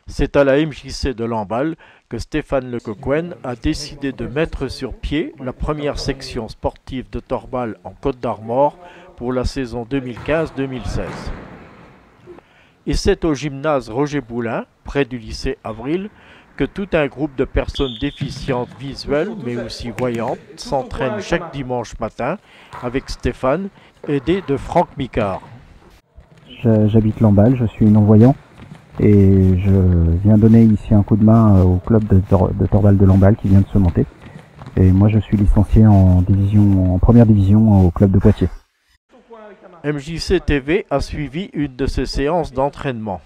C'est à la MJC de Lamballe que Stéphane Lecoquen a décidé de mettre sur pied la première section sportive de Torbal en Côte d'Armor pour la saison 2015-2016. Et c'est au gymnase Roger Boulin, près du lycée Avril, que tout un groupe de personnes déficientes visuelles mais aussi voyantes s'entraîne chaque dimanche matin avec Stéphane, aidé de Franck Micard. J'habite Lamballe, je suis non-voyant et je viens donner ici un coup de main au club de Torbal de Lamballe qui vient de se monter. Et moi je suis licencié en première division au club de Poitiers. MJC TV a suivi une de ces séances d'entraînement.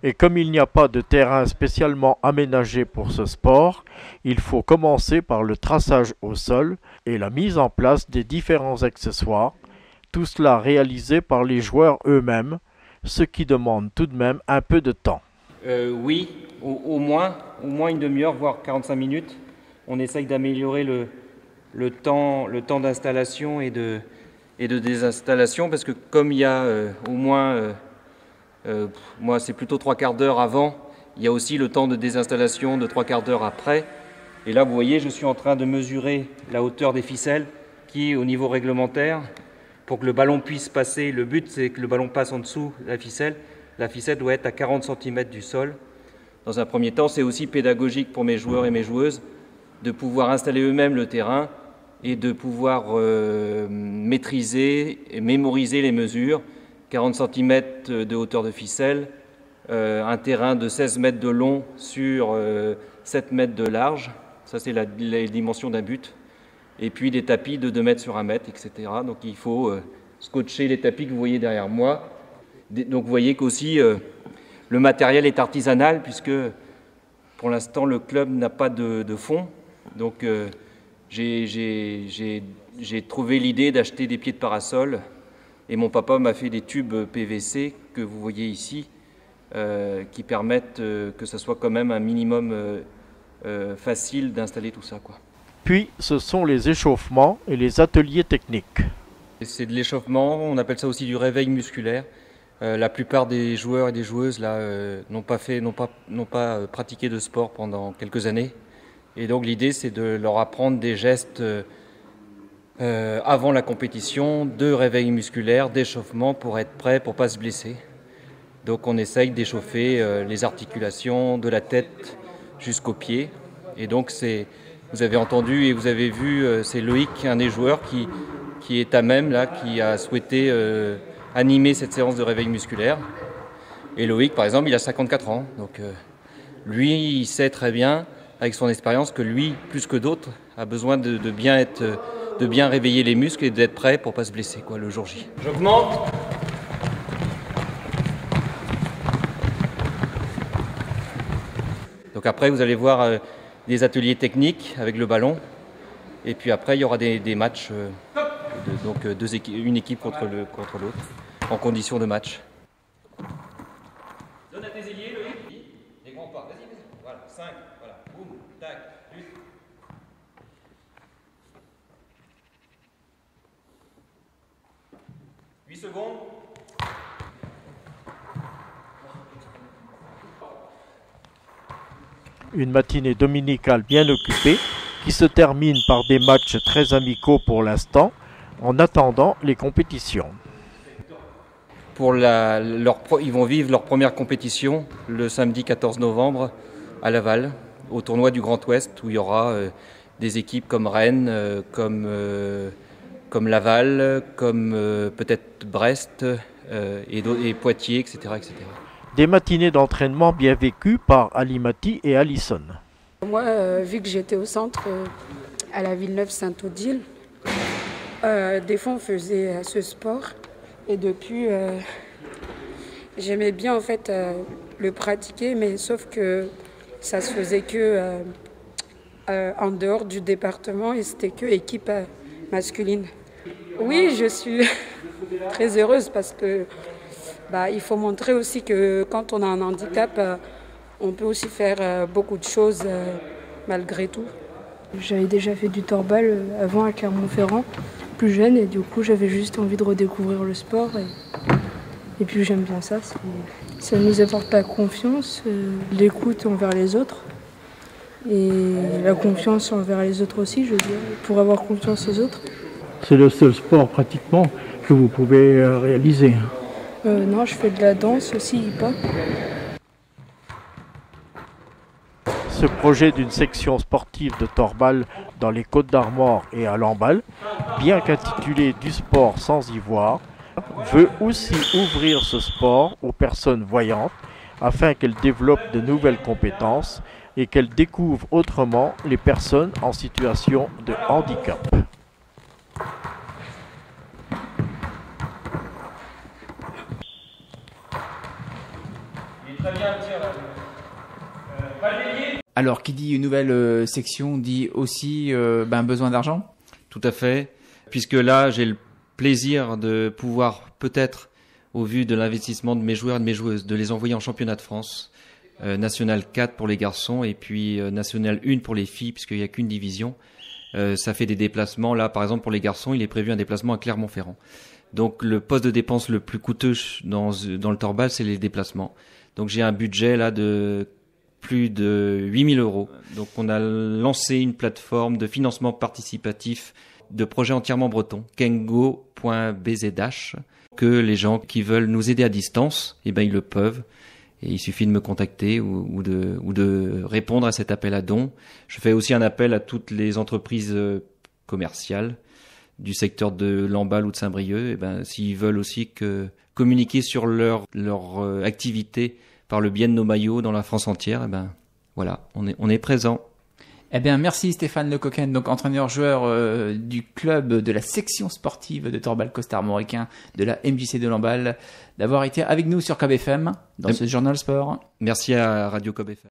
Et comme il n'y a pas de terrain spécialement aménagé pour ce sport, il faut commencer par le traçage au sol et la mise en place des différents accessoires, tout cela réalisé par les joueurs eux-mêmes, ce qui demande tout de même un peu de temps. Oui, au moins une demi-heure, voire 45 minutes. On essaye d'améliorer le temps d'installation et de désinstallation, parce que comme il y a au moins, moi c'est plutôt 3/4 d'heure avant, il y a aussi le temps de désinstallation de 3/4 d'heure après. Et là vous voyez, je suis en train de mesurer la hauteur des ficelles qui est au niveau réglementaire pour que le ballon puisse passer. Le but c'est que le ballon passe en dessous de la ficelle. La ficelle doit être à 40 cm du sol. Dans un premier temps, c'est aussi pédagogique pour mes joueurs et mes joueuses de pouvoir installer eux-mêmes le terrain et de pouvoir maîtriser et mémoriser les mesures. 40 cm de hauteur de ficelle, un terrain de 16 mètres de long sur 7 mètres de large, ça c'est la dimension d'un but, et puis des tapis de 2 mètres sur 1 mètre, etc. Donc il faut scotcher les tapis que vous voyez derrière moi. Donc vous voyez qu'aussi le matériel est artisanal, puisque pour l'instant le club n'a pas de fonds. Donc j'ai trouvé l'idée d'acheter des pieds de parasol, et mon papa m'a fait des tubes PVC que vous voyez ici, qui permettent que ce soit quand même un minimum facile d'installer tout ça, quoi. Puis ce sont les échauffements et les ateliers techniques. C'est de l'échauffement, on appelle ça aussi du réveil musculaire. La plupart des joueurs et des joueuses là n'ont pas pratiqué de sport pendant quelques années. Et donc l'idée c'est de leur apprendre des gestes avant la compétition, de réveil musculaire, d'échauffement pour être prêt, pour ne pas se blesser. Donc on essaye d'échauffer les articulations de la tête jusqu'aux pieds. Et donc vous avez entendu et vous avez vu, c'est Loïc, un des joueurs qui est à même là, qui a souhaité animer cette séance de réveil musculaire. Et Loïc par exemple, il a 54 ans. Donc lui, il sait très bien avec son expérience que lui, plus que d'autres, a besoin de bien réveiller les muscles et d'être prêt pour ne pas se blesser, quoi, le jour J. J'augmente. Donc après, vous allez voir des ateliers techniques avec le ballon. Et puis après, il y aura des matchs, donc une équipe contre l'autre, en condition de match. Donne à tes ailiers, Loïc. Les grands pas. Vas-y. Voilà, 5. Voilà. Boum, tac, 8. 8 secondes. Une matinée dominicale bien occupée qui se termine par des matchs très amicaux pour l'instant, en attendant les compétitions. Ils vont vivre leur première compétition le samedi 14 novembre à Laval, au tournoi du Grand Ouest, où il y aura des équipes comme Rennes, comme Laval, comme peut-être Brest et Poitiers, etc., etc. Des matinées d'entraînement bien vécues par Alimati et Alison. Moi, vu que j'étais au centre à la Villeneuve-Saint-Odile, des fois on faisait ce sport et depuis j'aimais bien en fait le pratiquer, mais sauf que ça se faisait que en dehors du département et c'était que équipe masculine. Oui, je suis très heureuse parce que il faut montrer aussi que quand on a un handicap, on peut aussi faire beaucoup de choses malgré tout. J'avais déjà fait du torbal avant à Clermont-Ferrand, plus jeune, et du coup j'avais juste envie de redécouvrir le sport. Et puis j'aime bien ça. Ça nous apporte la confiance, l'écoute envers les autres. Et la confiance envers les autres aussi, je veux dire, pour avoir confiance aux autres. C'est le seul sport pratiquement que vous pouvez réaliser. Non, je fais de la danse aussi, hip-hop. Ce projet d'une section sportive de Torbal dans les Côtes-d'Armor et à Lamballe, bien qu'intitulé du sport sans y voir, veut aussi ouvrir ce sport aux personnes voyantes afin qu'elles développent de nouvelles compétences et qu'elles découvrent autrement les personnes en situation de handicap. Alors, qui dit une nouvelle section dit aussi besoin d'argent ? Tout à fait, puisque là, j'ai le plaisir de pouvoir peut-être, au vu de l'investissement de mes joueurs et de mes joueuses, de les envoyer en championnat de France, National 4 pour les garçons et puis National 1 pour les filles, puisqu'il n'y a qu'une division. Ça fait des déplacements. Là, par exemple, pour les garçons, il est prévu un déplacement à Clermont-Ferrand. Donc, le poste de dépense le plus coûteux dans le Torbal, c'est les déplacements. Donc, j'ai un budget là de plus de 8 000 €. Donc, on a lancé une plateforme de financement participatif de projets entièrement bretons, kengo.bzh, que les gens qui veulent nous aider à distance, ils le peuvent. Et il suffit de me contacter ou de répondre à cet appel à dons. Je fais aussi un appel à toutes les entreprises commerciales du secteur de Lamballe ou de Saint-Brieuc. S'ils veulent aussi communiquer sur leur activité par le biais de nos maillots dans la France entière, voilà, on est présent. Eh bien, merci Stéphane Lecoquen, donc entraîneur-joueur du club de la section sportive de Torbal Côte-d'Armoricain de la MJC de Lamballe, d'avoir été avec nous sur Cob FM dans ce journal sport. Merci à Radio Cob FM.